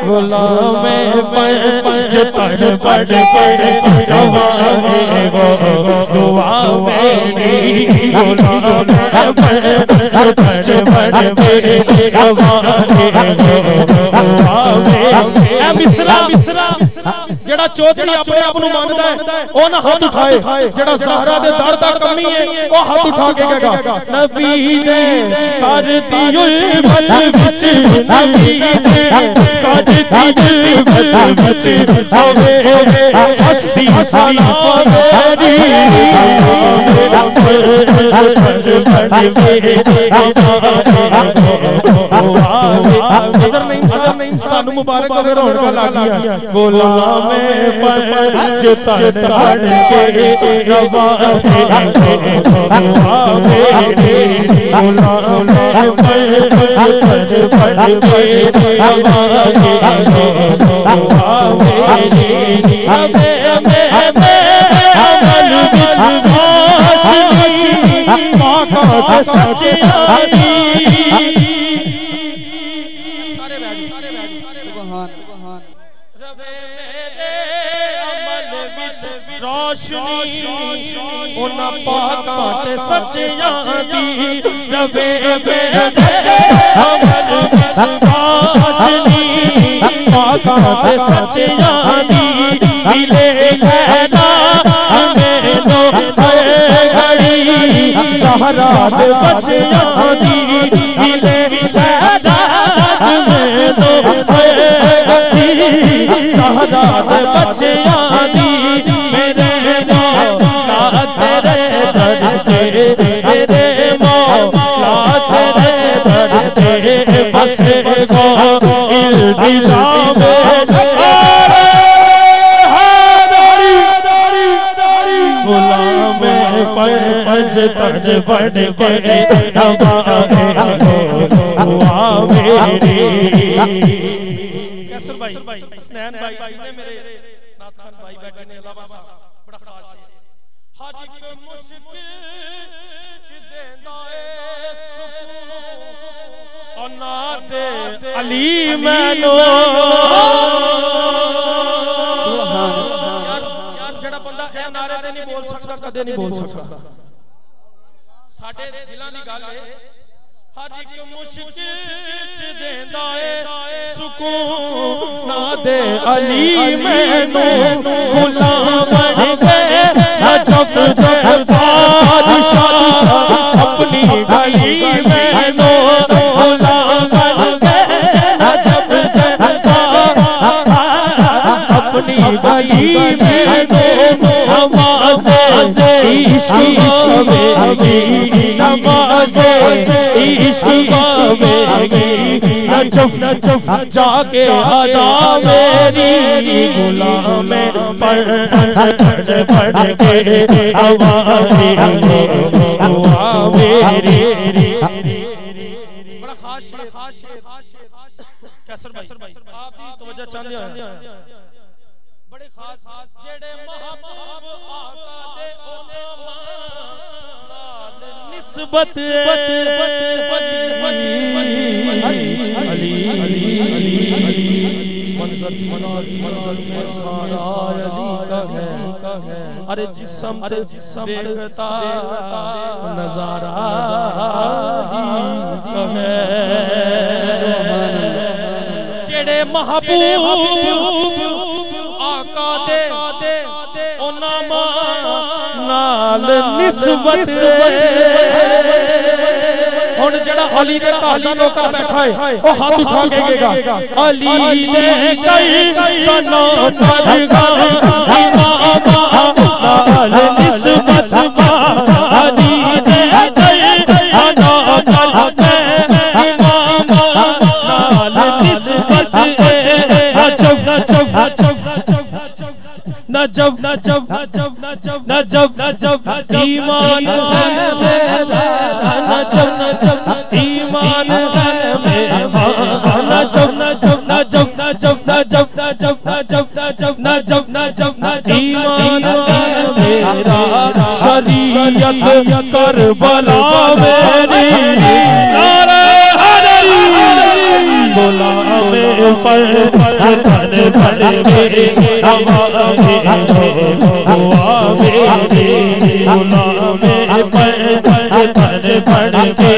غلام پنج تر پڑ روانے وہ دعا میری غلام پنج تر پڑ روانے وہ دعا میری اے مصرا جڑا چودھری اپنے آپ نو ماندا ہے او نہ ہاتھ اٹھائے جڑا زہرا دے در دا کمی ہے او ہاتھ اٹھا کے کہے گا نبی نے کر دی الفت وچ نبی نے کر دی الفت وچ ہوے ہستی سلام میری نظر نہیں سانو مبارک ہوے رونق لگ گیا غلام پنج تر پڑ کے روانے دعا میری غلام پنج تر پڑ کے روانے دعا میری عمل وچ روشنی پاک سچائی اونا پاکاں تے سچیاں دی روے میرے عمل وچ روشنی پاکاں تے سچیاں دی ملے لینا مینوں گھڑی زہرا دے بچیاں دی ملے لینا مینوں گھڑی زہرا دے بچیاں دی پنج تر پڑ کے روانے دعا میری کیسر بھائی حسنین بھائی جتنے میرے ناز خان بھائی بیٹھے نے علاوہ بڑا خاص ہے ہر ایک مشکل چ دیندا اے سکون اور نعت علی مینوں جڑا بندہ اے نعرے تے نہیں بول سکتا کدے نہیں بول سکتا ساڈے دلاں دی گل ہے ہر ایک مشکل چ دیندا اے سکون نعت علی مینوں غلام بن گئے جب بادشاہ اپنی گلی مینوں غلام بن گئے جب اپنی گلی مینوں نماز عشق پاوے نماز عشق پاوے نجف جا کے ادا میری غلام پنج تر پڑ کے روانے دعا میری بڑا خاص کیسر بھائی آپ دی توجہ چاہندے ہیں بڑے خاص جڑے محبوب آقا دے نسبت علی منظر سارا علی کا ہے ارے جسم دیکھتا نظارہ کا ہے جڑے محبوب آقا دے انہاں نال نسبت ہن جڑا علی دے تعلیم کا بیٹھا ہے او ہاتھ اٹھا کے کہے گا علی نے کئی کنوں چڑھا امام نال نسبت علی نے کئی کنوں چڑھا امام نال نسبت نجب ایمان نجب ایمان نجب ایمان میرا شریعت کربلا میری نعرہ حیدری غلام پر چتر بڑھ کے غلام پر چتر بڑھ کے